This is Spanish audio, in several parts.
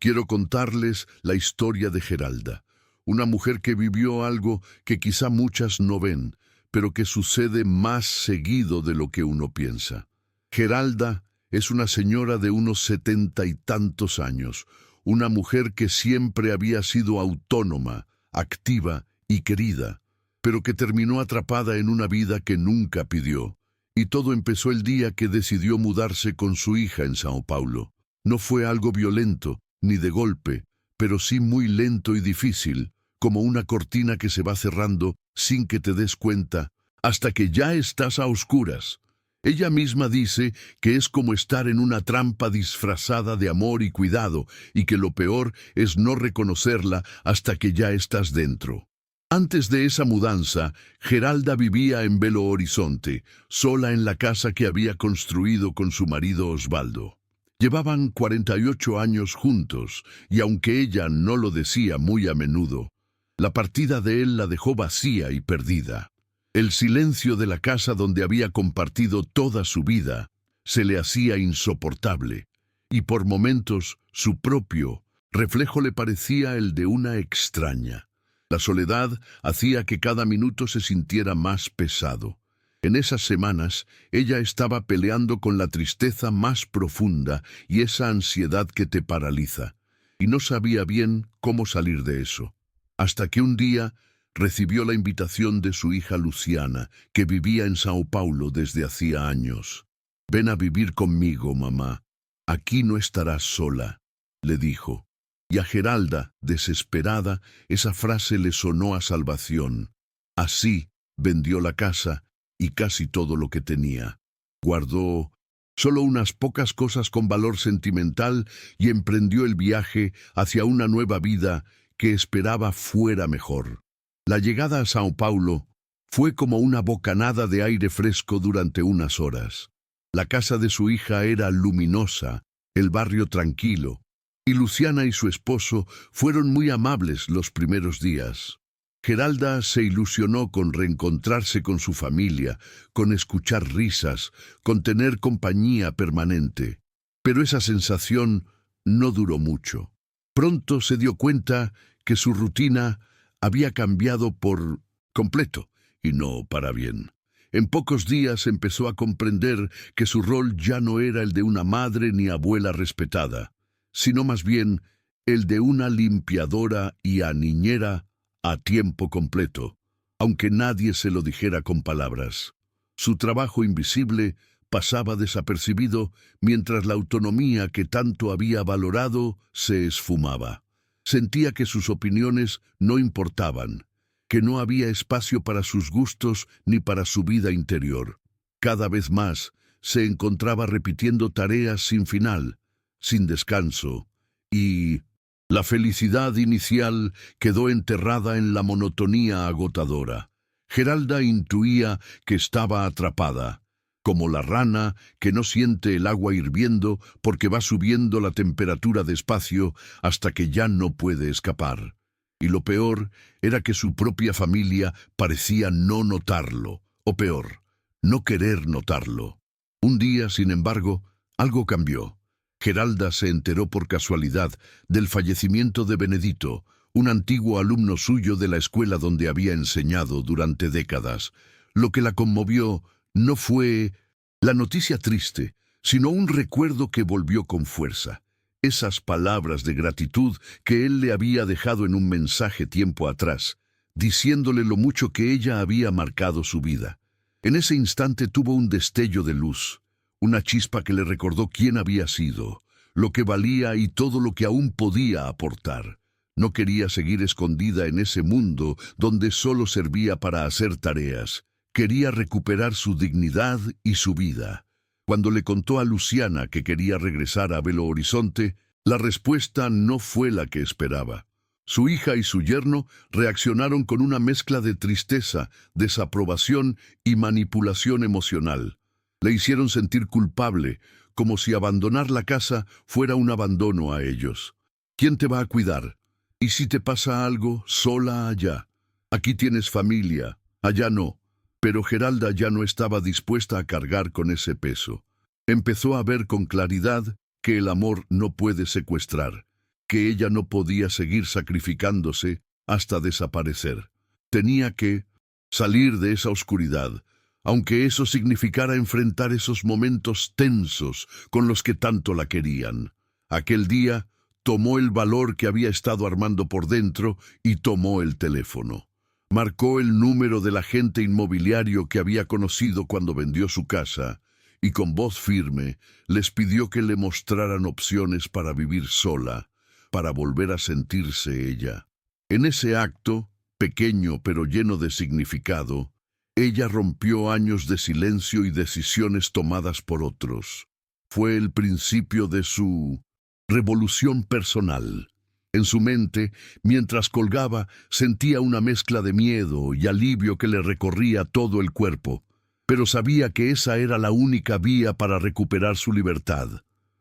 quiero contarles la historia de Geralda, una mujer que vivió algo que quizá muchas no ven, pero que sucede más seguido de lo que uno piensa. Geralda es una señora de unos 70 y tantos años, una mujer que siempre había sido autónoma, activa y querida, pero que terminó atrapada en una vida que nunca pidió. Y todo empezó el día que decidió mudarse con su hija en São Paulo. No fue algo violento, ni de golpe, pero sí muy lento y difícil, como una cortina que se va cerrando sin que te des cuenta, hasta que ya estás a oscuras. Ella misma dice que es como estar en una trampa disfrazada de amor y cuidado, y que lo peor es no reconocerla hasta que ya estás dentro. Antes de esa mudanza, Geralda vivía en Belo Horizonte, sola en la casa que había construido con su marido Osvaldo. Llevaban 48 años juntos, y aunque ella no lo decía muy a menudo, la partida de él la dejó vacía y perdida. El silencio de la casa donde había compartido toda su vida se le hacía insoportable, y por momentos su propio reflejo le parecía el de una extraña. La soledad hacía que cada minuto se sintiera más pesado. En esas semanas, ella estaba peleando con la tristeza más profunda y esa ansiedad que te paraliza, y no sabía bien cómo salir de eso. Hasta que un día recibió la invitación de su hija Luciana, que vivía en São Paulo desde hacía años. «Ven a vivir conmigo, mamá. Aquí no estarás sola», le dijo. Y a Geralda, desesperada, esa frase le sonó a salvación. Así vendió la casa y casi todo lo que tenía. Guardó solo unas pocas cosas con valor sentimental y emprendió el viaje hacia una nueva vida que esperaba fuera mejor. La llegada a São Paulo fue como una bocanada de aire fresco durante unas horas. La casa de su hija era luminosa, el barrio tranquilo, y Luciana y su esposo fueron muy amables los primeros días. Geralda se ilusionó con reencontrarse con su familia, con escuchar risas, con tener compañía permanente. Pero esa sensación no duró mucho. Pronto se dio cuenta que su rutina había cambiado por completo, y no para bien. En pocos días empezó a comprender que su rol ya no era el de una madre ni abuela respetada, sino más bien el de una limpiadora y niñera a tiempo completo, aunque nadie se lo dijera con palabras. Su trabajo invisible pasaba desapercibido mientras la autonomía que tanto había valorado se esfumaba. Sentía que sus opiniones no importaban, que no había espacio para sus gustos ni para su vida interior. Cada vez más se encontraba repitiendo tareas sin final, sin descanso, y la felicidad inicial quedó enterrada en la monotonía agotadora. Geralda intuía que estaba atrapada, como la rana que no siente el agua hirviendo porque va subiendo la temperatura despacio hasta que ya no puede escapar. Y lo peor era que su propia familia parecía no notarlo, o peor, no querer notarlo. Un día, sin embargo, algo cambió. Geralda se enteró por casualidad del fallecimiento de Benedito, un antiguo alumno suyo de la escuela donde había enseñado durante décadas. Lo que la conmovió no fue la noticia triste, sino un recuerdo que volvió con fuerza. Esas palabras de gratitud que él le había dejado en un mensaje tiempo atrás, diciéndole lo mucho que ella había marcado su vida. En ese instante tuvo un destello de luz, una chispa que le recordó quién había sido, lo que valía y todo lo que aún podía aportar. No quería seguir escondida en ese mundo donde solo servía para hacer tareas. Quería recuperar su dignidad y su vida. Cuando le contó a Luciana que quería regresar a Belo Horizonte, la respuesta no fue la que esperaba. Su hija y su yerno reaccionaron con una mezcla de tristeza, desaprobación y manipulación emocional. Le hicieron sentir culpable, como si abandonar la casa fuera un abandono a ellos. ¿Quién te va a cuidar? ¿Y si te pasa algo, sola allá? Aquí tienes familia, allá no. Pero Geralda ya no estaba dispuesta a cargar con ese peso. Empezó a ver con claridad que el amor no puede secuestrar, que ella no podía seguir sacrificándose hasta desaparecer. Tenía que salir de esa oscuridad, aunque eso significara enfrentar esos momentos tensos con los que tanto la querían. Aquel día tomó el valor que había estado armando por dentro y tomó el teléfono. Marcó el número del agente inmobiliario que había conocido cuando vendió su casa y con voz firme les pidió que le mostraran opciones para vivir sola, para volver a sentirse ella. En ese acto, pequeño pero lleno de significado, ella rompió años de silencio y decisiones tomadas por otros. Fue el principio de su revolución personal. En su mente, mientras colgaba, sentía una mezcla de miedo y alivio que le recorría todo el cuerpo, pero sabía que esa era la única vía para recuperar su libertad.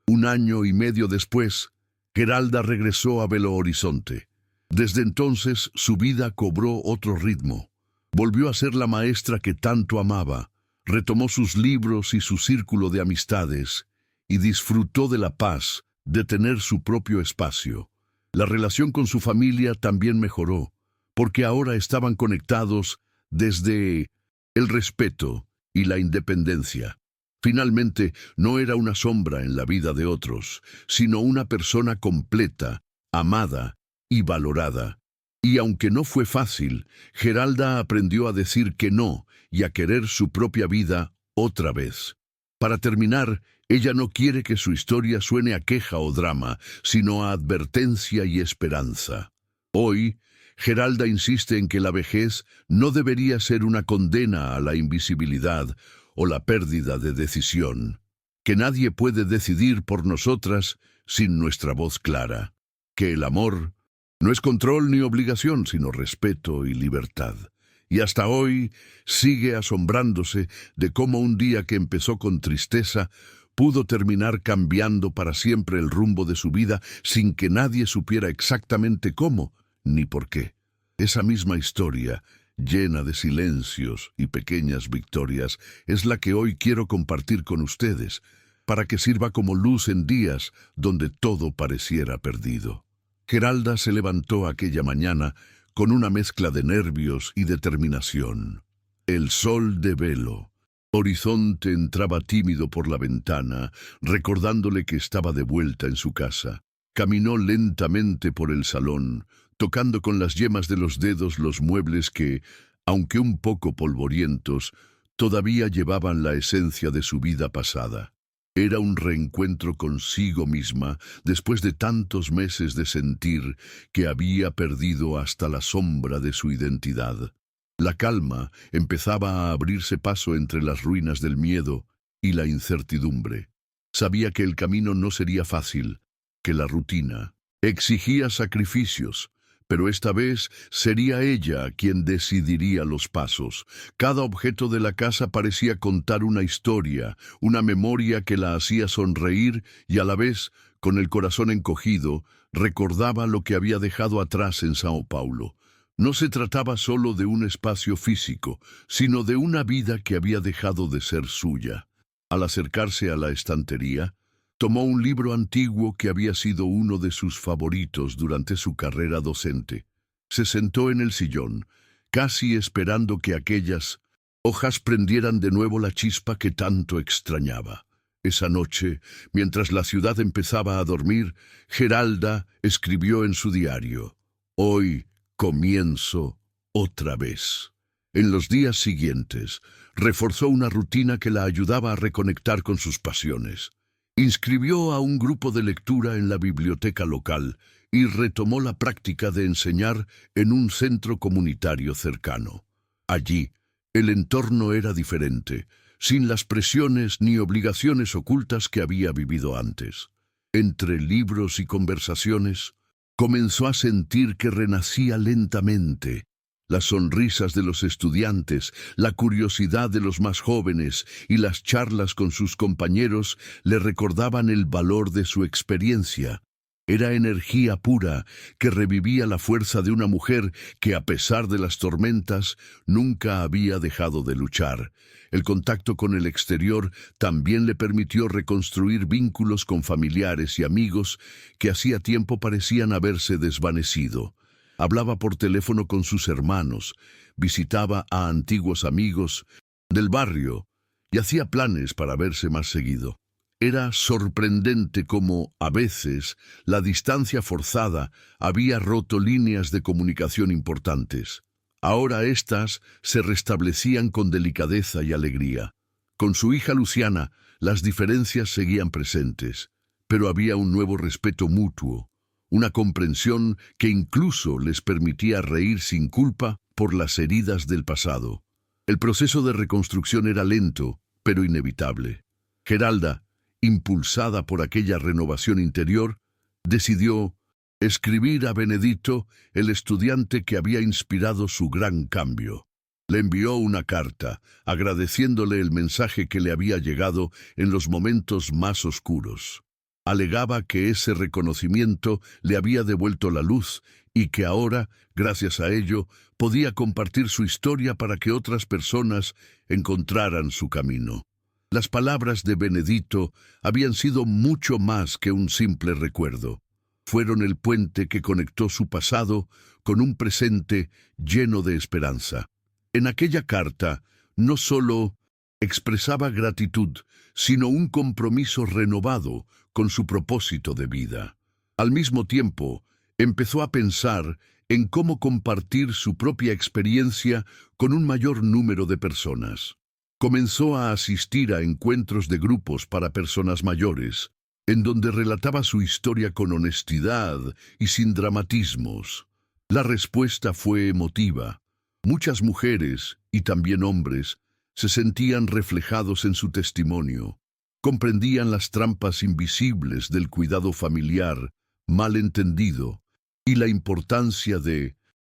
1 año y medio después, Geralda regresó a Belo Horizonte. Desde entonces, su vida cobró otro ritmo. Volvió a ser la maestra que tanto amaba, retomó sus libros y su círculo de amistades, y disfrutó de la paz de tener su propio espacio. La relación con su familia también mejoró, porque ahora estaban conectados desde el respeto y la independencia. Finalmente, no era una sombra en la vida de otros, sino una persona completa, amada y valorada. Y aunque no fue fácil, Geralda aprendió a decir que no y a querer su propia vida otra vez. Para terminar, ella no quiere que su historia suene a queja o drama, sino a advertencia y esperanza. Hoy, Geralda insiste en que la vejez no debería ser una condena a la invisibilidad o la pérdida de decisión, que nadie puede decidir por nosotras sin nuestra voz clara, que el amor no es control ni obligación, sino respeto y libertad. Y hasta hoy sigue asombrándose de cómo un día que empezó con tristeza pudo terminar cambiando para siempre el rumbo de su vida sin que nadie supiera exactamente cómo ni por qué. Esa misma historia, llena de silencios y pequeñas victorias, es la que hoy quiero compartir con ustedes, para que sirva como luz en días donde todo pareciera perdido. Geralda se levantó aquella mañana con una mezcla de nervios y determinación. El sol de Belo Horizonte entraba tímido por la ventana, recordándole que estaba de vuelta en su casa. Caminó lentamente por el salón, tocando con las yemas de los dedos los muebles que, aunque un poco polvorientos, todavía llevaban la esencia de su vida pasada. Era un reencuentro consigo misma después de tantos meses de sentir que había perdido hasta la sombra de su identidad. La calma empezaba a abrirse paso entre las ruinas del miedo y la incertidumbre. Sabía que el camino no sería fácil, que la rutina exigía sacrificios, pero esta vez sería ella quien decidiría los pasos. Cada objeto de la casa parecía contar una historia, una memoria que la hacía sonreír y a la vez, con el corazón encogido, recordaba lo que había dejado atrás en Sao Paulo. No se trataba solo de un espacio físico, sino de una vida que había dejado de ser suya. Al acercarse a la estantería, tomó un libro antiguo que había sido uno de sus favoritos durante su carrera docente. Se sentó en el sillón, casi esperando que aquellas hojas prendieran de nuevo la chispa que tanto extrañaba. Esa noche, mientras la ciudad empezaba a dormir, Geralda escribió en su diario: «Hoy comienzo otra vez». En los días siguientes, reforzó una rutina que la ayudaba a reconectar con sus pasiones. Inscribió a un grupo de lectura en la biblioteca local y retomó la práctica de enseñar en un centro comunitario cercano. Allí, el entorno era diferente, sin las presiones ni obligaciones ocultas que había vivido antes. Entre libros y conversaciones, comenzó a sentir que renacía lentamente. Las sonrisas de los estudiantes, la curiosidad de los más jóvenes y las charlas con sus compañeros le recordaban el valor de su experiencia. Era energía pura que revivía la fuerza de una mujer que, a pesar de las tormentas, nunca había dejado de luchar. El contacto con el exterior también le permitió reconstruir vínculos con familiares y amigos que hacía tiempo parecían haberse desvanecido. Hablaba por teléfono con sus hermanos, visitaba a antiguos amigos del barrio y hacía planes para verse más seguido. Era sorprendente cómo, a veces, la distancia forzada había roto líneas de comunicación importantes. Ahora éstas se restablecían con delicadeza y alegría. Con su hija Luciana, las diferencias seguían presentes, pero había un nuevo respeto mutuo, una comprensión que incluso les permitía reír sin culpa por las heridas del pasado. El proceso de reconstrucción era lento, pero inevitable. Geralda, impulsada por aquella renovación interior, decidió escribir a Benedito, el estudiante que había inspirado su gran cambio. Le envió una carta, agradeciéndole el mensaje que le había llegado en los momentos más oscuros. Alegaba que ese reconocimiento le había devuelto la luz y que ahora, gracias a ello, podía compartir su historia para que otras personas encontraran su camino. Las palabras de Benedito habían sido mucho más que un simple recuerdo. Fueron el puente que conectó su pasado con un presente lleno de esperanza. En aquella carta no solo expresaba gratitud, sino un compromiso renovado con su propósito de vida. Al mismo tiempo, empezó a pensar en cómo compartir su propia experiencia con un mayor número de personas. Comenzó a asistir a encuentros de grupos para personas mayores, en donde relataba su historia con honestidad y sin dramatismos. La respuesta fue emotiva. Muchas mujeres, y también hombres, se sentían reflejados en su testimonio. Comprendían las trampas invisibles del cuidado familiar, mal entendido, y la importancia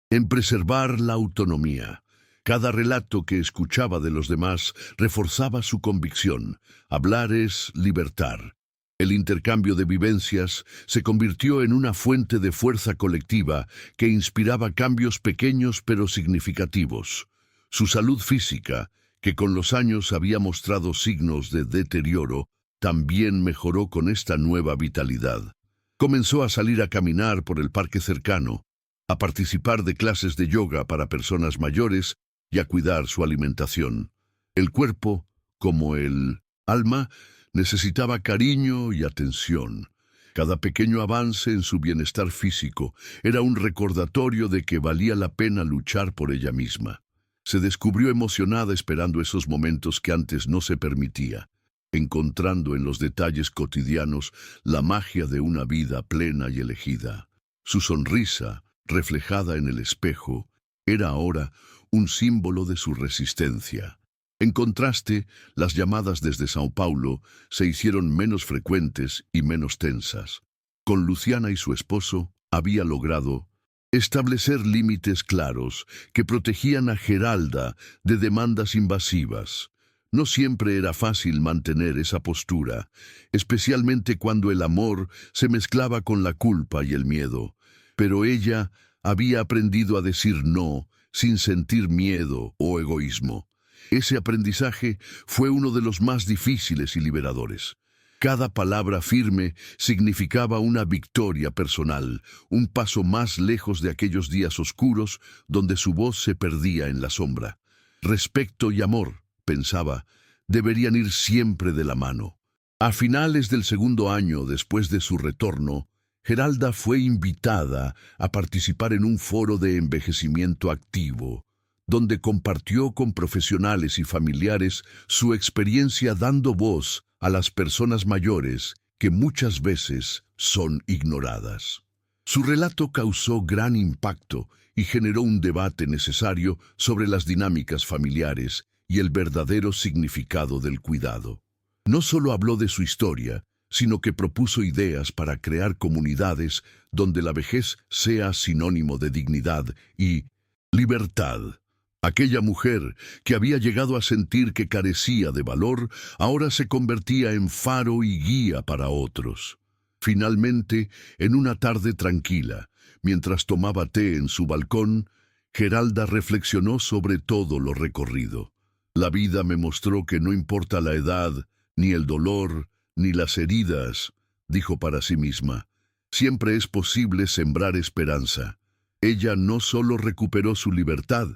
en preservar la autonomía. Cada relato que escuchaba de los demás reforzaba su convicción. Hablar es libertar. El intercambio de vivencias se convirtió en una fuente de fuerza colectiva que inspiraba cambios pequeños pero significativos. Su salud física, que con los años había mostrado signos de deterioro, también mejoró con esta nueva vitalidad. Comenzó a salir a caminar por el parque cercano, a participar de clases de yoga para personas mayores y a cuidar su alimentación. El cuerpo, como el alma, necesitaba cariño y atención. Cada pequeño avance en su bienestar físico era un recordatorio de que valía la pena luchar por ella misma. Se descubrió emocionada esperando esos momentos que antes no se permitía, encontrando en los detalles cotidianos la magia de una vida plena y elegida. Su sonrisa, reflejada en el espejo, era ahora un símbolo de su resistencia. En contraste, las llamadas desde Sao Paulo se hicieron menos frecuentes y menos tensas. Con Luciana y su esposo había logrado establecer límites claros que protegían a Geralda de demandas invasivas. No siempre era fácil mantener esa postura, especialmente cuando el amor se mezclaba con la culpa y el miedo. Pero ella había aprendido a decir no sin sentir miedo o egoísmo. Ese aprendizaje fue uno de los más difíciles y liberadores. Cada palabra firme significaba una victoria personal, un paso más lejos de aquellos días oscuros donde su voz se perdía en la sombra. Respeto y amor, pensaba, deberían ir siempre de la mano. A finales del segundo año después de su retorno, Geralda fue invitada a participar en un foro de envejecimiento activo, donde compartió con profesionales y familiares su experiencia dando voz a las personas mayores que muchas veces son ignoradas. Su relato causó gran impacto y generó un debate necesario sobre las dinámicas familiares y el verdadero significado del cuidado. No solo habló de su historia, sino que propuso ideas para crear comunidades donde la vejez sea sinónimo de dignidad y libertad. Aquella mujer que había llegado a sentir que carecía de valor, ahora se convertía en faro y guía para otros. Finalmente, en una tarde tranquila, mientras tomaba té en su balcón, Geralda reflexionó sobre todo lo recorrido. La vida me mostró que no importa la edad, ni el dolor, ni las heridas, dijo para sí misma. Siempre es posible sembrar esperanza. Ella no solo recuperó su libertad,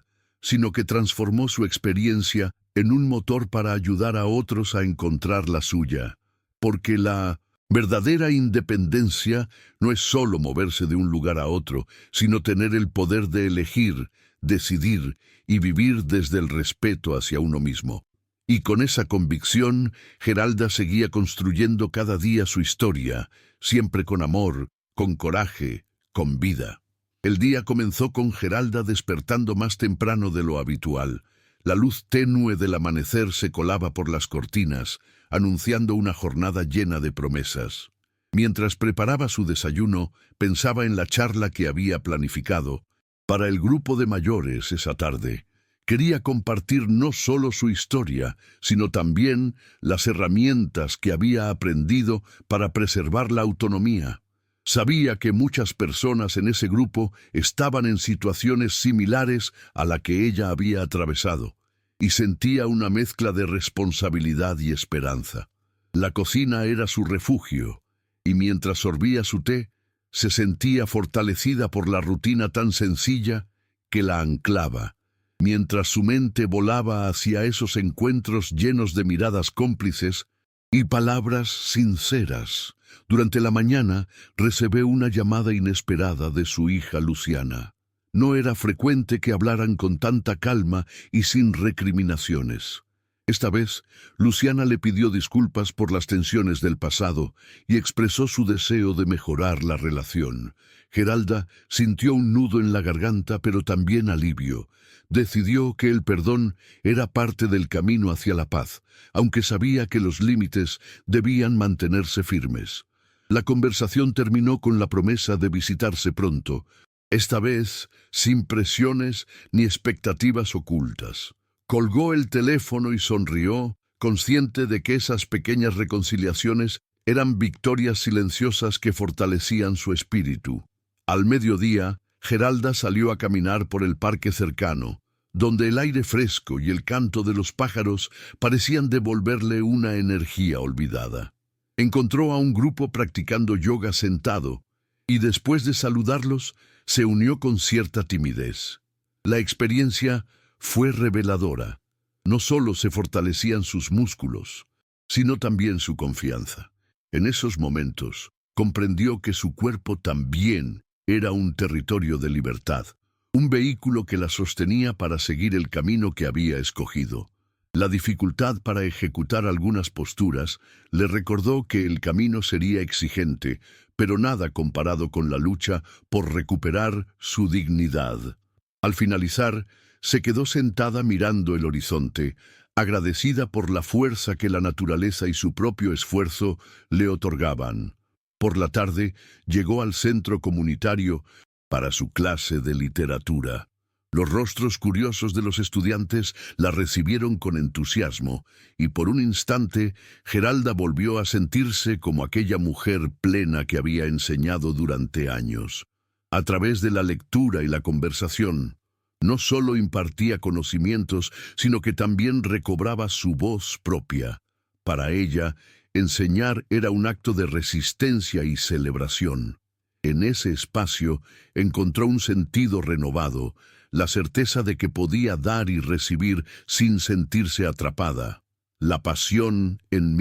sino que transformó su experiencia en un motor para ayudar a otros a encontrar la suya. Porque la verdadera independencia no es solo moverse de un lugar a otro, sino tener el poder de elegir, decidir y vivir desde el respeto hacia uno mismo. Y con esa convicción, Geralda seguía construyendo cada día su historia, siempre con amor, con coraje, con vida. El día comenzó con Geralda despertando más temprano de lo habitual. La luz tenue del amanecer se colaba por las cortinas, anunciando una jornada llena de promesas. Mientras preparaba su desayuno, pensaba en la charla que había planificado para el grupo de mayores esa tarde. Quería compartir no solo su historia, sino también las herramientas que había aprendido para preservar la autonomía. Sabía que muchas personas en ese grupo estaban en situaciones similares a la que ella había atravesado, y sentía una mezcla de responsabilidad y esperanza. La cocina era su refugio, y mientras sorbía su té, se sentía fortalecida por la rutina tan sencilla que la anclaba, mientras su mente volaba hacia esos encuentros llenos de miradas cómplices y palabras sinceras. Durante la mañana recibió una llamada inesperada de su hija Luciana. No era frecuente que hablaran con tanta calma y sin recriminaciones. Esta vez, Luciana le pidió disculpas por las tensiones del pasado y expresó su deseo de mejorar la relación. Geralda sintió un nudo en la garganta, pero también alivio. Decidió que el perdón era parte del camino hacia la paz, aunque sabía que los límites debían mantenerse firmes. La conversación terminó con la promesa de visitarse pronto, esta vez sin presiones ni expectativas ocultas. Colgó el teléfono y sonrió, consciente de que esas pequeñas reconciliaciones eran victorias silenciosas que fortalecían su espíritu. Al mediodía, Geralda salió a caminar por el parque cercano, donde el aire fresco y el canto de los pájaros parecían devolverle una energía olvidada. Encontró a un grupo practicando yoga sentado, y después de saludarlos, se unió con cierta timidez. La experiencia fue reveladora. No solo se fortalecían sus músculos, sino también su confianza. En esos momentos, comprendió que su cuerpo también era un territorio de libertad, un vehículo que la sostenía para seguir el camino que había escogido. La dificultad para ejecutar algunas posturas le recordó que el camino sería exigente, pero nada comparado con la lucha por recuperar su dignidad. Al finalizar, se quedó sentada mirando el horizonte, agradecida por la fuerza que la naturaleza y su propio esfuerzo le otorgaban. Por la tarde, llegó al centro comunitario para su clase de literatura. Los rostros curiosos de los estudiantes la recibieron con entusiasmo, y por un instante Geralda volvió a sentirse como aquella mujer plena que había enseñado durante años. A través de la lectura y la conversación, no solo impartía conocimientos, sino que también recobraba su voz propia. Para ella, enseñar era un acto de resistencia y celebración. En ese espacio encontró un sentido renovado, la certeza de que podía dar y recibir sin sentirse atrapada. La pasión en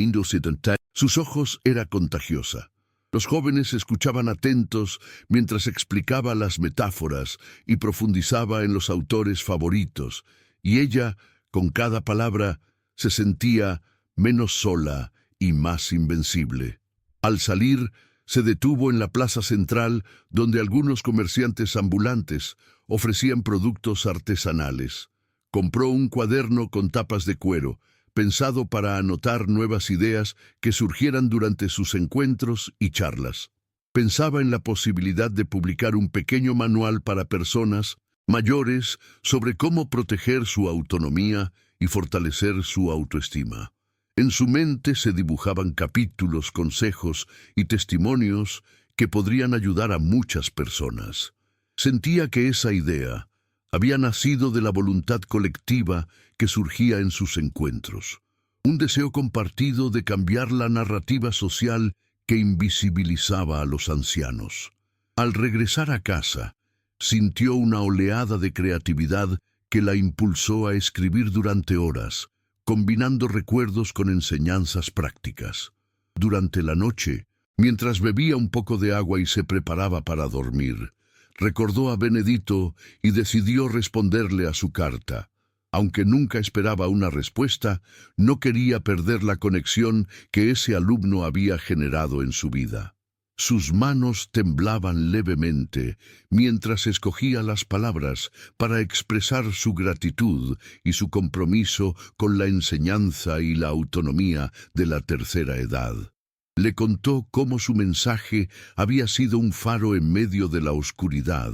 sus ojos era contagiosa. Los jóvenes escuchaban atentos mientras explicaba las metáforas y profundizaba en los autores favoritos, y ella, con cada palabra, se sentía menos sola y más invencible. Al salir, se detuvo en la plaza central, donde algunos comerciantes ambulantes ofrecían productos artesanales. Compró un cuaderno con tapas de cuero, pensado para anotar nuevas ideas que surgieran durante sus encuentros y charlas. Pensaba en la posibilidad de publicar un pequeño manual para personas mayores sobre cómo proteger su autonomía y fortalecer su autoestima. En su mente se dibujaban capítulos, consejos y testimonios que podrían ayudar a muchas personas. Sentía que esa idea había nacido de la voluntad colectiva que surgía en sus encuentros. Un deseo compartido de cambiar la narrativa social que invisibilizaba a los ancianos. Al regresar a casa, sintió una oleada de creatividad que la impulsó a escribir durante horas, combinando recuerdos con enseñanzas prácticas. Durante la noche, mientras bebía un poco de agua y se preparaba para dormir, recordó a Benedito y decidió responderle a su carta. Aunque nunca esperaba una respuesta, no quería perder la conexión que ese alumno había generado en su vida. Sus manos temblaban levemente mientras escogía las palabras para expresar su gratitud y su compromiso con la enseñanza y la autonomía de la tercera edad. Le contó cómo su mensaje había sido un faro en medio de la oscuridad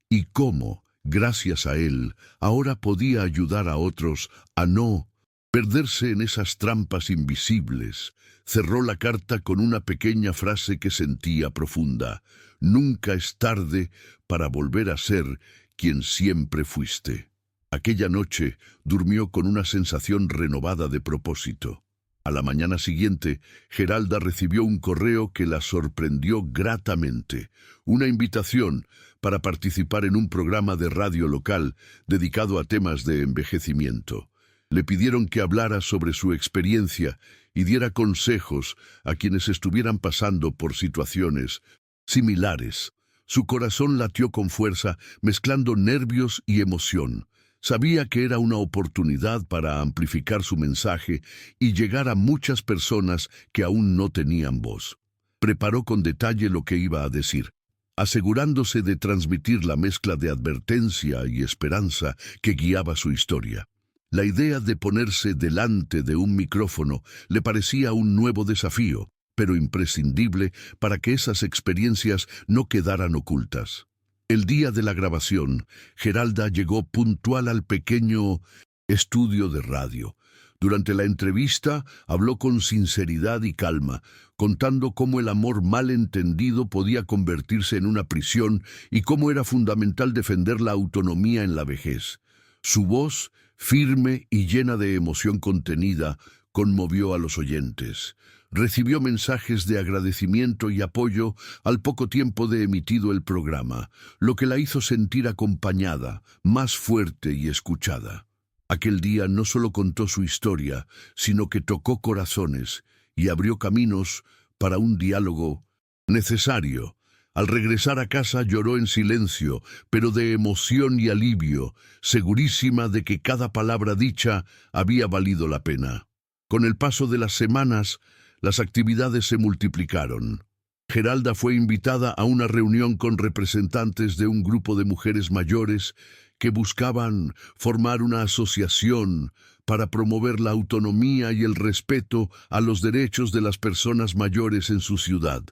y cómo, gracias a él, ahora podía ayudar a otros a no perderse en esas trampas invisibles. Cerró la carta con una pequeña frase que sentía profunda: «Nunca es tarde para volver a ser quien siempre fuiste». Aquella noche durmió con una sensación renovada de propósito. A la mañana siguiente, Geralda recibió un correo que la sorprendió gratamente, una invitación para participar en un programa de radio local dedicado a temas de envejecimiento. Le pidieron que hablara sobre su experiencia y diera consejos a quienes estuvieran pasando por situaciones similares. Su corazón latió con fuerza, mezclando nervios y emoción. Sabía que era una oportunidad para amplificar su mensaje y llegar a muchas personas que aún no tenían voz. Preparó con detalle lo que iba a decir, asegurándose de transmitir la mezcla de advertencia y esperanza que guiaba su historia. La idea de ponerse delante de un micrófono le parecía un nuevo desafío, pero imprescindible para que esas experiencias no quedaran ocultas. El día de la grabación, Geralda llegó puntual al pequeño estudio de radio. Durante la entrevista, habló con sinceridad y calma, contando cómo el amor mal entendido podía convertirse en una prisión y cómo era fundamental defender la autonomía en la vejez. Su voz, firme y llena de emoción contenida, conmovió a los oyentes. Recibió mensajes de agradecimiento y apoyo al poco tiempo de emitido el programa, lo que la hizo sentir acompañada, más fuerte y escuchada. Aquel día no solo contó su historia, sino que tocó corazones y abrió caminos para un diálogo necesario. Al regresar a casa lloró en silencio, pero de emoción y alivio, segurísima de que cada palabra dicha había valido la pena. Con el paso de las semanas, las actividades se multiplicaron. Geralda fue invitada a una reunión con representantes de un grupo de mujeres mayores que buscaban formar una asociación para promover la autonomía y el respeto a los derechos de las personas mayores en su ciudad.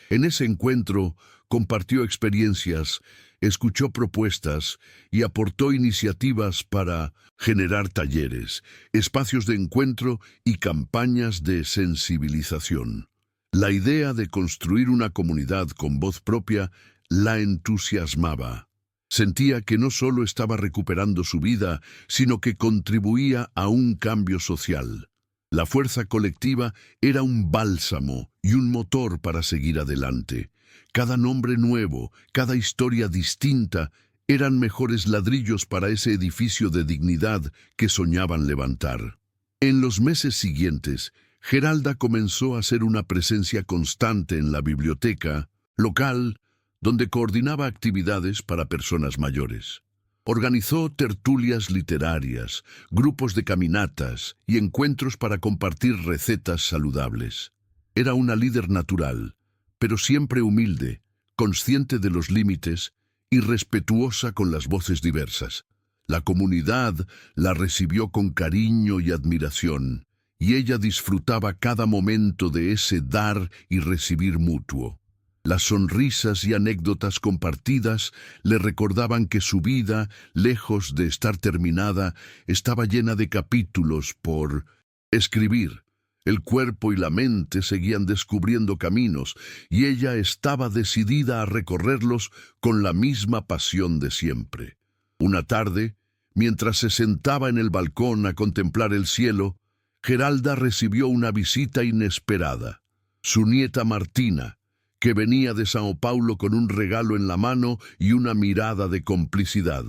En ese encuentro, compartió experiencias, escuchó propuestas y aportó iniciativas para generar talleres, espacios de encuentro y campañas de sensibilización. La idea de construir una comunidad con voz propia la entusiasmaba. Sentía que no solo estaba recuperando su vida, sino que contribuía a un cambio social. La fuerza colectiva era un bálsamo y un motor para seguir adelante. Cada nombre nuevo, cada historia distinta, eran mejores ladrillos para ese edificio de dignidad que soñaban levantar. En los meses siguientes, Geralda comenzó a ser una presencia constante en la biblioteca local, donde coordinaba actividades para personas mayores. Organizó tertulias literarias, grupos de caminatas y encuentros para compartir recetas saludables. Era una líder natural, pero siempre humilde, consciente de los límites y respetuosa con las voces diversas. La comunidad la recibió con cariño y admiración, y ella disfrutaba cada momento de ese dar y recibir mutuo. Las sonrisas y anécdotas compartidas le recordaban que su vida, lejos de estar terminada, estaba llena de capítulos por escribir. El cuerpo y la mente seguían descubriendo caminos, y ella estaba decidida a recorrerlos con la misma pasión de siempre. Una tarde, mientras se sentaba en el balcón a contemplar el cielo, Geralda recibió una visita inesperada. Su nieta Martina, que venía de Sao Paulo con un regalo en la mano y una mirada de complicidad.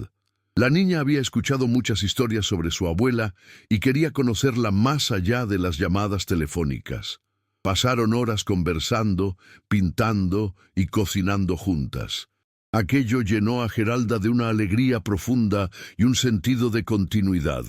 La niña había escuchado muchas historias sobre su abuela y quería conocerla más allá de las llamadas telefónicas. Pasaron horas conversando, pintando y cocinando juntas. Aquello llenó a Geralda de una alegría profunda y un sentido de continuidad.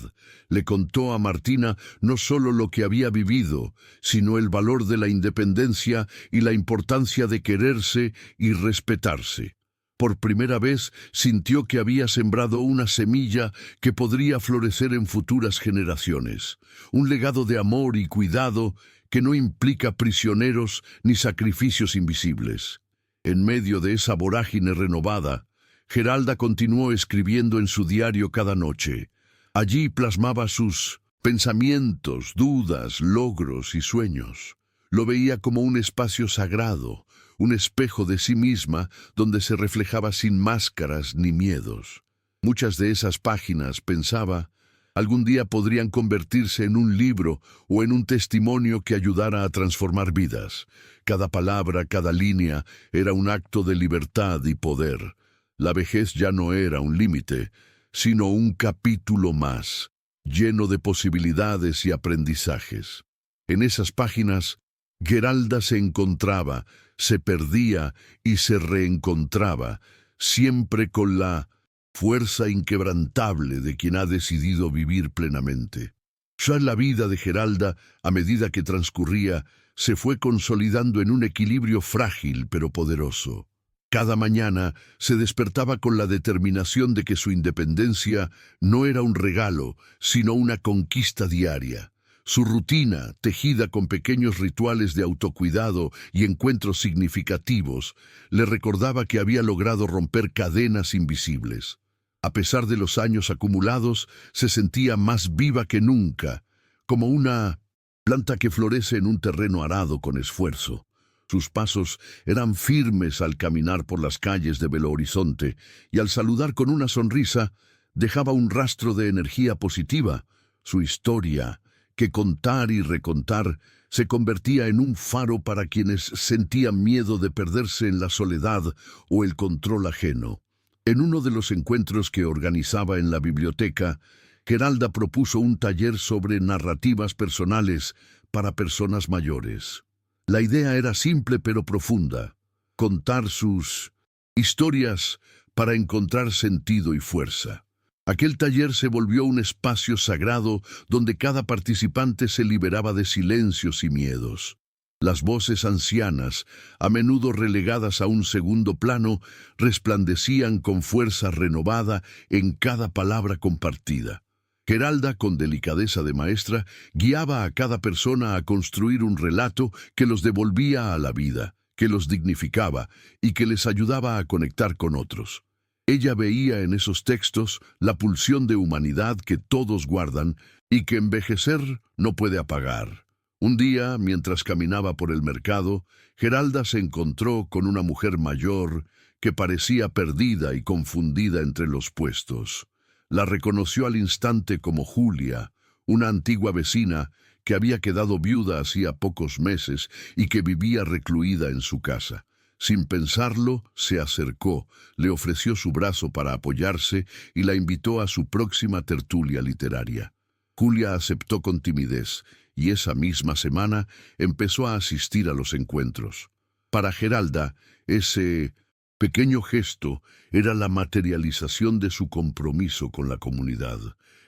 Le contó a Martina no solo lo que había vivido, sino el valor de la independencia y la importancia de quererse y respetarse. Por primera vez sintió que había sembrado una semilla que podría florecer en futuras generaciones. Un legado de amor y cuidado que no implica prisioneros ni sacrificios invisibles. En medio de esa vorágine renovada, Geralda continuó escribiendo en su diario cada noche. Allí plasmaba sus pensamientos, dudas, logros y sueños. Lo veía como un espacio sagrado, un espejo de sí misma donde se reflejaba sin máscaras ni miedos. Muchas de esas páginas, pensaba, algún día podrían convertirse en un libro o en un testimonio que ayudara a transformar vidas. Cada palabra, cada línea, era un acto de libertad y poder. La vejez ya no era un límite, sino un capítulo más, lleno de posibilidades y aprendizajes. En esas páginas, Geralda se encontraba, se perdía y se reencontraba, siempre con la fuerza inquebrantable de quien ha decidido vivir plenamente. Ya la vida de Geralda, a medida que transcurría, se fue consolidando en un equilibrio frágil pero poderoso. Cada mañana se despertaba con la determinación de que su independencia no era un regalo, sino una conquista diaria. Su rutina, tejida con pequeños rituales de autocuidado y encuentros significativos, le recordaba que había logrado romper cadenas invisibles. A pesar de los años acumulados, se sentía más viva que nunca, como una planta que florece en un terreno arado con esfuerzo. Sus pasos eran firmes al caminar por las calles de Belo Horizonte, y al saludar con una sonrisa, dejaba un rastro de energía positiva. Su historia, que contar y recontar, se convertía en un faro para quienes sentían miedo de perderse en la soledad o el control ajeno. En uno de los encuentros que organizaba en la biblioteca, Geralda propuso un taller sobre narrativas personales para personas mayores. La idea era simple pero profunda: contar sus historias para encontrar sentido y fuerza. Aquel taller se volvió un espacio sagrado donde cada participante se liberaba de silencios y miedos. Las voces ancianas, a menudo relegadas a un segundo plano, resplandecían con fuerza renovada en cada palabra compartida. Geralda, con delicadeza de maestra, guiaba a cada persona a construir un relato que los devolvía a la vida, que los dignificaba y que les ayudaba a conectar con otros. Ella veía en esos textos la pulsión de humanidad que todos guardan y que envejecer no puede apagar. Un día, mientras caminaba por el mercado, Geralda se encontró con una mujer mayor que parecía perdida y confundida entre los puestos. La reconoció al instante como Julia, una antigua vecina que había quedado viuda hacía pocos meses y que vivía recluida en su casa. Sin pensarlo, se acercó, le ofreció su brazo para apoyarse y la invitó a su próxima tertulia literaria. Julia aceptó con timidez y esa misma semana empezó a asistir a los encuentros. Para Geralda, ese pequeño gesto era la materialización de su compromiso con la comunidad.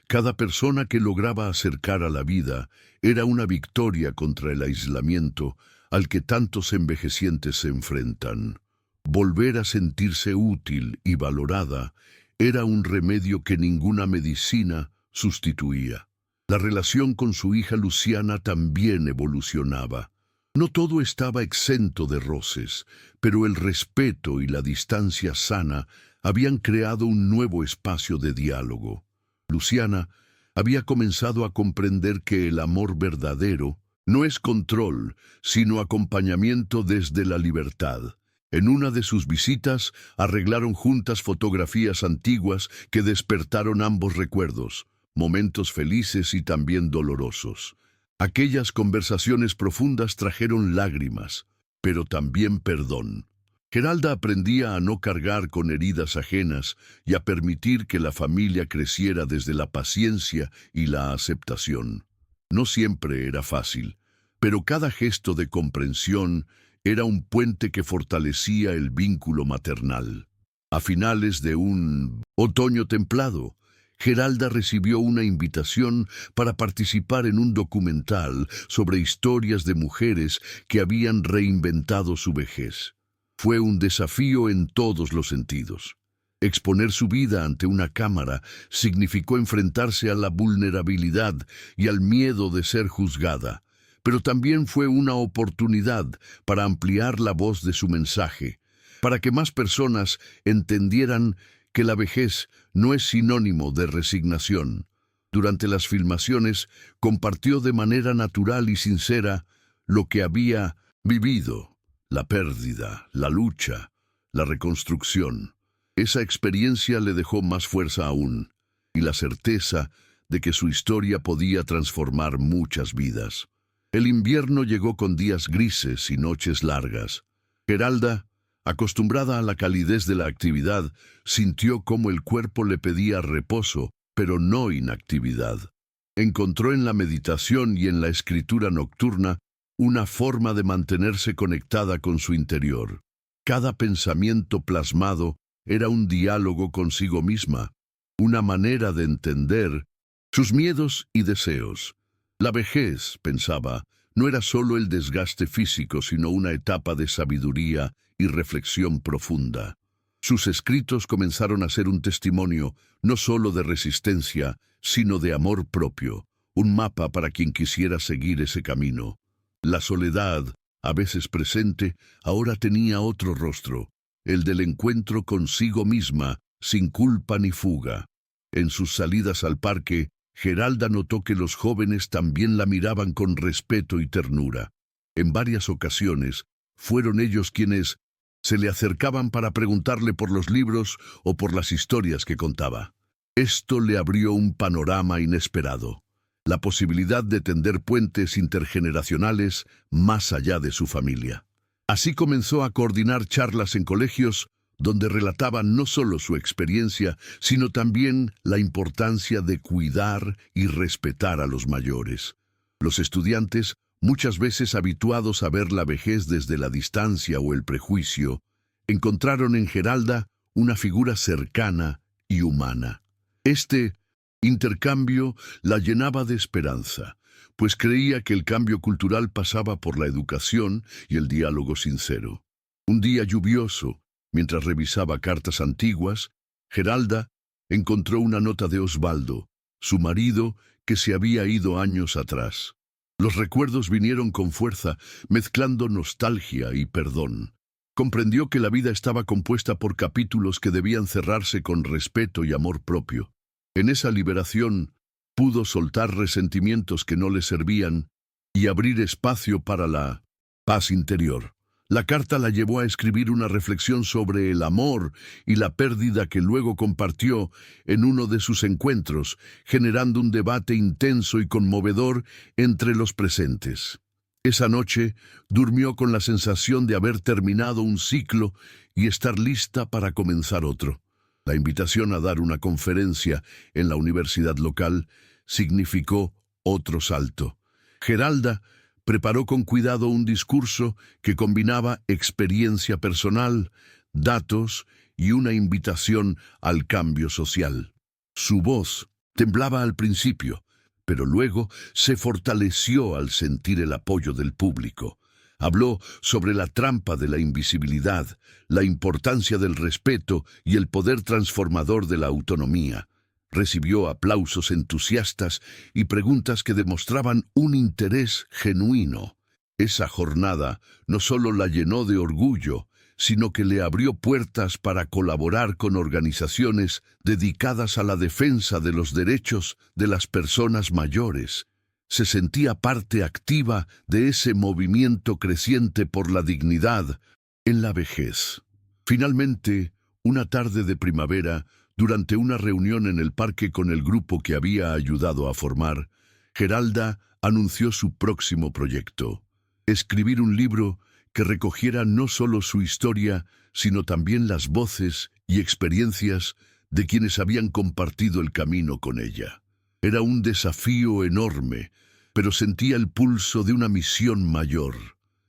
Cada persona que lograba acercar a la vida era una victoria contra el aislamiento al que tantos envejecientes se enfrentan. Volver a sentirse útil y valorada era un remedio que ninguna medicina sustituía. La relación con su hija Luciana también evolucionaba. No todo estaba exento de roces, pero el respeto y la distancia sana habían creado un nuevo espacio de diálogo. Luciana había comenzado a comprender que el amor verdadero No es control, sino acompañamiento desde la libertad. En una de sus visitas, arreglaron juntas fotografías antiguas que despertaron ambos recuerdos, momentos felices y también dolorosos. Aquellas conversaciones profundas trajeron lágrimas, pero también perdón. Geralda aprendía a no cargar con heridas ajenas y a permitir que la familia creciera desde la paciencia y la aceptación. No siempre era fácil, pero cada gesto de comprensión era un puente que fortalecía el vínculo maternal. A finales de un otoño templado, Geralda recibió una invitación para participar en un documental sobre historias de mujeres que habían reinventado su vejez. Fue un desafío en todos los sentidos. Exponer su vida ante una cámara significó enfrentarse a la vulnerabilidad y al miedo de ser juzgada, pero también fue una oportunidad para ampliar la voz de su mensaje, para que más personas entendieran que la vejez no es sinónimo de resignación. Durante las filmaciones compartió de manera natural y sincera lo que había vivido, la pérdida, la lucha, la reconstrucción. Esa experiencia le dejó más fuerza aún, y la certeza de que su historia podía transformar muchas vidas. El invierno llegó con días grises y noches largas. Geralda, acostumbrada a la calidez de la actividad, sintió cómo el cuerpo le pedía reposo, pero no inactividad. Encontró en la meditación y en la escritura nocturna una forma de mantenerse conectada con su interior. Cada pensamiento plasmado era un diálogo consigo misma, una manera de entender sus miedos y deseos. La vejez, pensaba, no era solo el desgaste físico, sino una etapa de sabiduría y reflexión profunda. Sus escritos comenzaron a ser un testimonio no solo de resistencia, sino de amor propio, un mapa para quien quisiera seguir ese camino. La soledad, a veces presente, ahora tenía otro rostro, el del encuentro consigo misma, sin culpa ni fuga. En sus salidas al parque, Geralda notó que los jóvenes también la miraban con respeto y ternura. En varias ocasiones, fueron ellos quienes se le acercaban para preguntarle por los libros o por las historias que contaba. Esto le abrió un panorama inesperado, la posibilidad de tender puentes intergeneracionales más allá de su familia. Así comenzó a coordinar charlas en colegios donde relataba no solo su experiencia, sino también la importancia de cuidar y respetar a los mayores. Los estudiantes, muchas veces habituados a ver la vejez desde la distancia o el prejuicio, encontraron en Geralda una figura cercana y humana. Este intercambio la llenaba de esperanza, pues creía que el cambio cultural pasaba por la educación y el diálogo sincero. Un día lluvioso, mientras revisaba cartas antiguas, Geralda encontró una nota de Osvaldo, su marido, que se había ido años atrás. Los recuerdos vinieron con fuerza, mezclando nostalgia y perdón. Comprendió que la vida estaba compuesta por capítulos que debían cerrarse con respeto y amor propio. En esa liberación, pudo soltar resentimientos que no le servían y abrir espacio para la paz interior. La carta la llevó a escribir una reflexión sobre el amor y la pérdida que luego compartió en uno de sus encuentros, generando un debate intenso y conmovedor entre los presentes. Esa noche durmió con la sensación de haber terminado un ciclo y estar lista para comenzar otro. La invitación a dar una conferencia en la universidad local significó otro salto. Geralda preparó con cuidado un discurso que combinaba experiencia personal, datos y una invitación al cambio social. Su voz temblaba al principio, pero luego se fortaleció al sentir el apoyo del público. Habló sobre la trampa de la invisibilidad, la importancia del respeto y el poder transformador de la autonomía. Recibió aplausos entusiastas y preguntas que demostraban un interés genuino. Esa jornada no solo la llenó de orgullo, sino que le abrió puertas para colaborar con organizaciones dedicadas a la defensa de los derechos de las personas mayores. Se sentía parte activa de ese movimiento creciente por la dignidad en la vejez. Finalmente, una tarde de primavera, durante una reunión en el parque con el grupo que había ayudado a formar, Geralda anunció su próximo proyecto: escribir un libro que recogiera no solo su historia, sino también las voces y experiencias de quienes habían compartido el camino con ella. Era un desafío enorme, pero sentía el pulso de una misión mayor.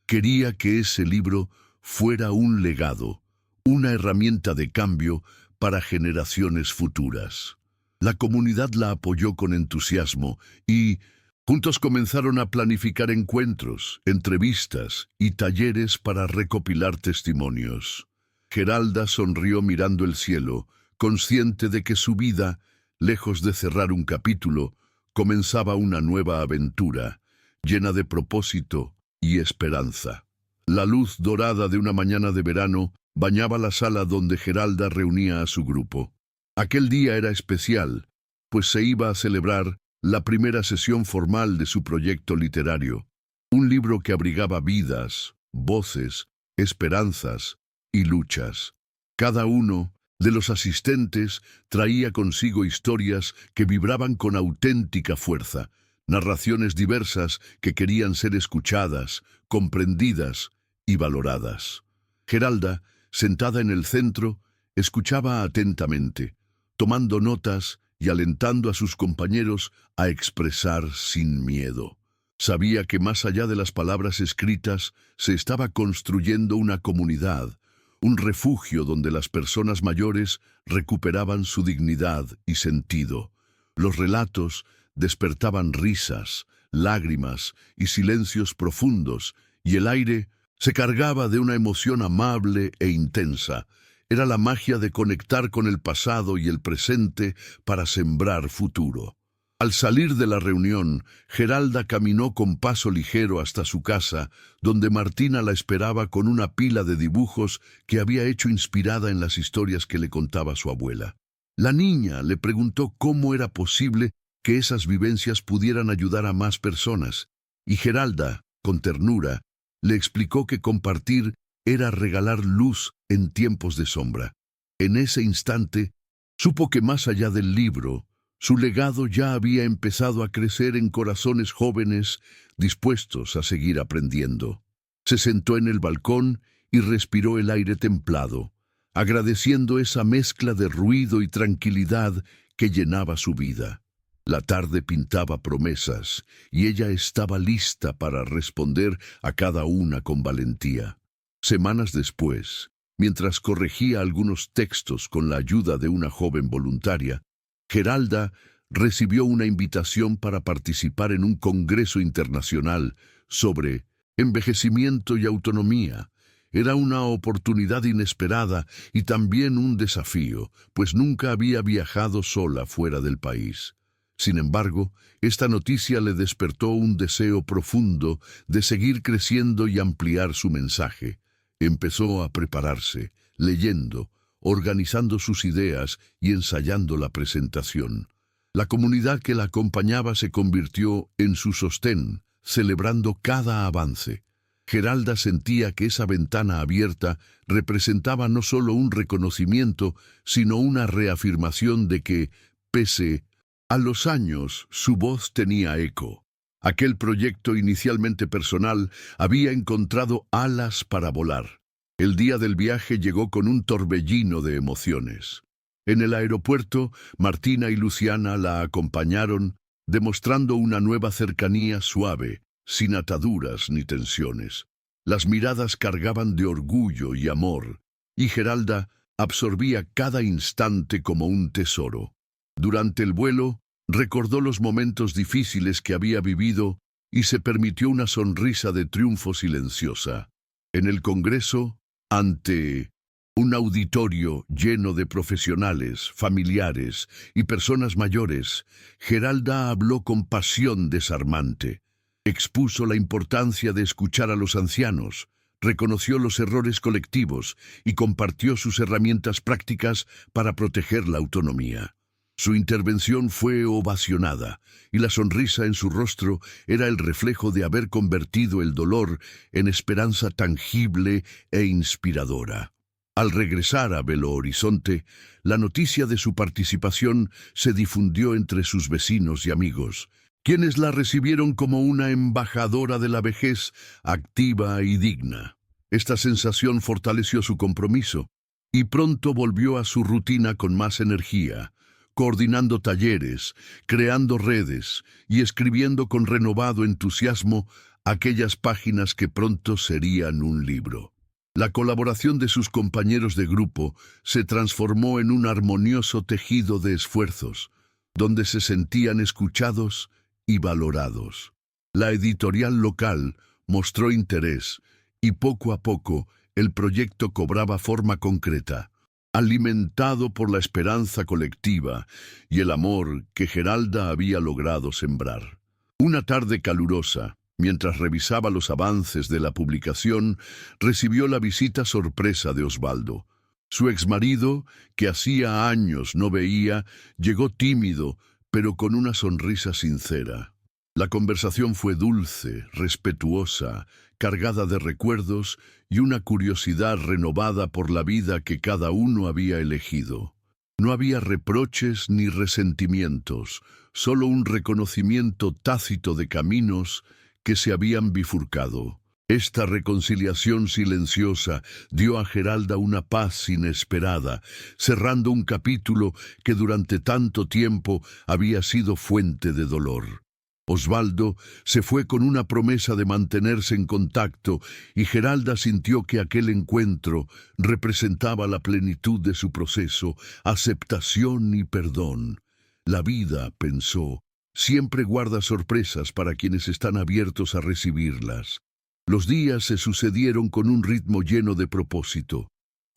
Quería que ese libro fuera un legado, una herramienta de cambio para generaciones futuras. La comunidad la apoyó con entusiasmo y juntos comenzaron a planificar encuentros, entrevistas y talleres para recopilar testimonios. Geralda sonrió mirando el cielo, consciente de que su vida, lejos de cerrar un capítulo, comenzaba una nueva aventura, llena de propósito y esperanza. La luz dorada de una mañana de verano bañaba la sala donde Geralda reunía a su grupo. Aquel día era especial, pues se iba a celebrar la primera sesión formal de su proyecto literario, un libro que abrigaba vidas, voces, esperanzas y luchas. Cada uno de los asistentes traía consigo historias que vibraban con auténtica fuerza, narraciones diversas que querían ser escuchadas, comprendidas y valoradas. Geralda, sentada en el centro, escuchaba atentamente, tomando notas y alentando a sus compañeros a expresar sin miedo. Sabía que más allá de las palabras escritas se estaba construyendo una comunidad, un refugio donde las personas mayores recuperaban su dignidad y sentido. Los relatos despertaban risas, lágrimas y silencios profundos, y el aire se cargaba de una emoción amable e intensa. Era la magia de conectar con el pasado y el presente para sembrar futuro. Al salir de la reunión, Geralda caminó con paso ligero hasta su casa, donde Martina la esperaba con una pila de dibujos que había hecho inspirada en las historias que le contaba su abuela. La niña le preguntó cómo era posible que esas vivencias pudieran ayudar a más personas, y Geralda, con ternura, le explicó que compartir era regalar luz en tiempos de sombra. En ese instante, supo que más allá del libro, su legado ya había empezado a crecer en corazones jóvenes dispuestos a seguir aprendiendo. Se sentó en el balcón y respiró el aire templado, agradeciendo esa mezcla de ruido y tranquilidad que llenaba su vida. La tarde pintaba promesas y ella estaba lista para responder a cada una con valentía. Semanas después, mientras corregía algunos textos con la ayuda de una joven voluntaria, Geralda recibió una invitación para participar en un congreso internacional sobre envejecimiento y autonomía. Era una oportunidad inesperada y también un desafío, pues nunca había viajado sola fuera del país. Sin embargo, esta noticia le despertó un deseo profundo de seguir creciendo y ampliar su mensaje. Empezó a prepararse, leyendo, organizando sus ideas y ensayando la presentación. La comunidad que la acompañaba se convirtió en su sostén, celebrando cada avance. Geralda sentía que esa ventana abierta representaba no solo un reconocimiento, sino una reafirmación de que, pese a los años, su voz tenía eco. Aquel proyecto inicialmente personal había encontrado alas para volar. El día del viaje llegó con un torbellino de emociones. En el aeropuerto, Martina y Luciana la acompañaron, demostrando una nueva cercanía suave, sin ataduras ni tensiones. Las miradas cargaban de orgullo y amor, y Geralda absorbía cada instante como un tesoro. Durante el vuelo, recordó los momentos difíciles que había vivido y se permitió una sonrisa de triunfo silenciosa. En el Congreso, ante un auditorio lleno de profesionales, familiares y personas mayores, Geralda habló con pasión desarmante. Expuso la importancia de escuchar a los ancianos, reconoció los errores colectivos y compartió sus herramientas prácticas para proteger la autonomía. Su intervención fue ovacionada, y la sonrisa en su rostro era el reflejo de haber convertido el dolor en esperanza tangible e inspiradora. Al regresar a Belo Horizonte, la noticia de su participación se difundió entre sus vecinos y amigos, quienes la recibieron como una embajadora de la vejez activa y digna. Esta sensación fortaleció su compromiso, y pronto volvió a su rutina con más energía, coordinando talleres, creando redes y escribiendo con renovado entusiasmo aquellas páginas que pronto serían un libro. La colaboración de sus compañeros de grupo se transformó en un armonioso tejido de esfuerzos, donde se sentían escuchados y valorados. La editorial local mostró interés y poco a poco el proyecto cobraba forma concreta, alimentado por la esperanza colectiva y el amor que Geralda había logrado sembrar. Una tarde calurosa, mientras revisaba los avances de la publicación, recibió la visita sorpresa de Osvaldo. Su exmarido, que hacía años no veía, llegó tímido, pero con una sonrisa sincera. La conversación fue dulce, respetuosa, cargada de recuerdos y una curiosidad renovada por la vida que cada uno había elegido. No había reproches ni resentimientos, solo un reconocimiento tácito de caminos que se habían bifurcado. Esta reconciliación silenciosa dio a Geralda una paz inesperada, cerrando un capítulo que durante tanto tiempo había sido fuente de dolor. Osvaldo se fue con una promesa de mantenerse en contacto y Geralda sintió que aquel encuentro representaba la plenitud de su proceso, aceptación y perdón. La vida, pensó, siempre guarda sorpresas para quienes están abiertos a recibirlas. Los días se sucedieron con un ritmo lleno de propósito.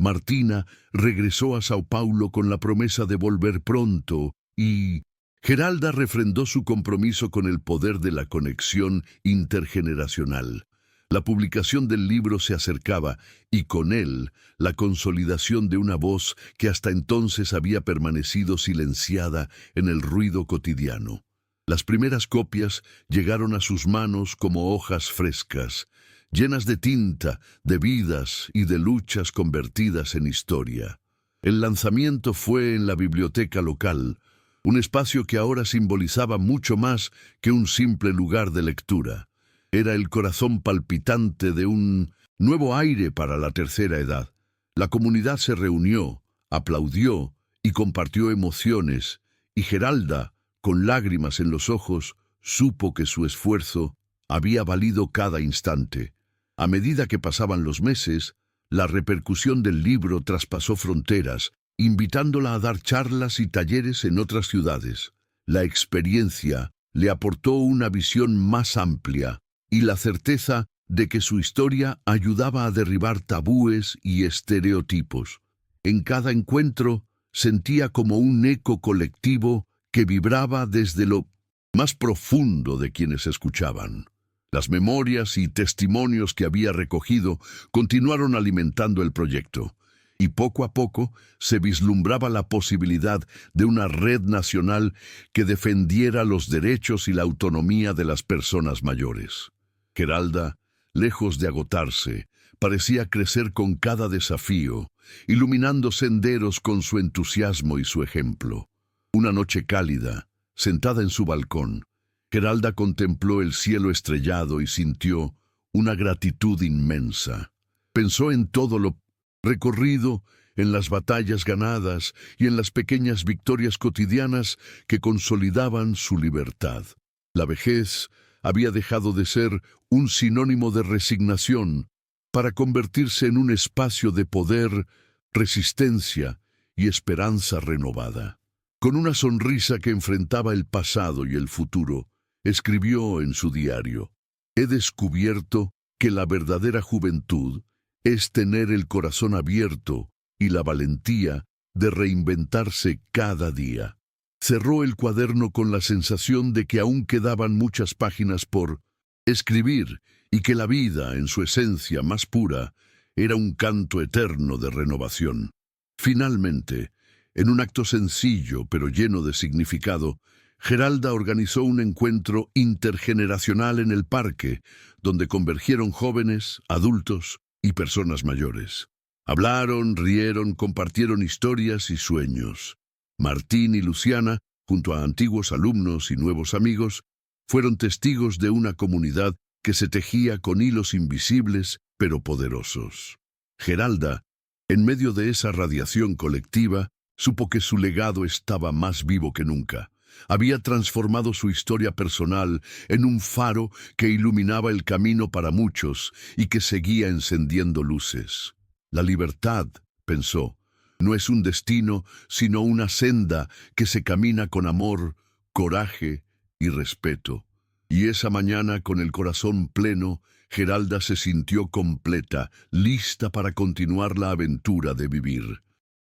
Martina regresó a Sao Paulo con la promesa de volver pronto y Geralda refrendó su compromiso con el poder de la conexión intergeneracional. La publicación del libro se acercaba y con él la consolidación de una voz que hasta entonces había permanecido silenciada en el ruido cotidiano. Las primeras copias llegaron a sus manos como hojas frescas, llenas de tinta, de vidas y de luchas convertidas en historia. El lanzamiento fue en la biblioteca local, un espacio que ahora simbolizaba mucho más que un simple lugar de lectura. Era el corazón palpitante de un nuevo aire para la tercera edad. La comunidad se reunió, aplaudió y compartió emociones, y Geralda, con lágrimas en los ojos, supo que su esfuerzo había valido cada instante. A medida que pasaban los meses, la repercusión del libro traspasó fronteras, invitándola a dar charlas y talleres en otras ciudades. La experiencia le aportó una visión más amplia y la certeza de que su historia ayudaba a derribar tabúes y estereotipos. En cada encuentro sentía como un eco colectivo que vibraba desde lo más profundo de quienes escuchaban. Las memorias y testimonios que había recogido continuaron alimentando el proyecto, y poco a poco se vislumbraba la posibilidad de una red nacional que defendiera los derechos y la autonomía de las personas mayores. Geralda, lejos de agotarse, parecía crecer con cada desafío, iluminando senderos con su entusiasmo y su ejemplo. Una noche cálida, sentada en su balcón, Geralda contempló el cielo estrellado y sintió una gratitud inmensa. Pensó en todo lo recorrido, en las batallas ganadas y en las pequeñas victorias cotidianas que consolidaban su libertad. La vejez había dejado de ser un sinónimo de resignación para convertirse en un espacio de poder, resistencia y esperanza renovada. Con una sonrisa que enfrentaba el pasado y el futuro, escribió en su diario: «He descubierto que la verdadera juventud es tener el corazón abierto y la valentía de reinventarse cada día». Cerró el cuaderno con la sensación de que aún quedaban muchas páginas por escribir y que la vida, en su esencia más pura, era un canto eterno de renovación. Finalmente, En un acto sencillo pero lleno de significado, Geralda organizó un encuentro intergeneracional en el parque, donde convergieron jóvenes, adultos y personas mayores. Hablaron, rieron, compartieron historias y sueños. Martín y Luciana, junto a antiguos alumnos y nuevos amigos, fueron testigos de una comunidad que se tejía con hilos invisibles pero poderosos. Geralda, en medio de esa radiación colectiva, supo que su legado estaba más vivo que nunca. Había transformado su historia personal en un faro que iluminaba el camino para muchos y que seguía encendiendo luces. La libertad, pensó, no es un destino, sino una senda que se camina con amor, coraje y respeto. Y esa mañana, con el corazón pleno, Geralda se sintió completa, lista para continuar la aventura de vivir.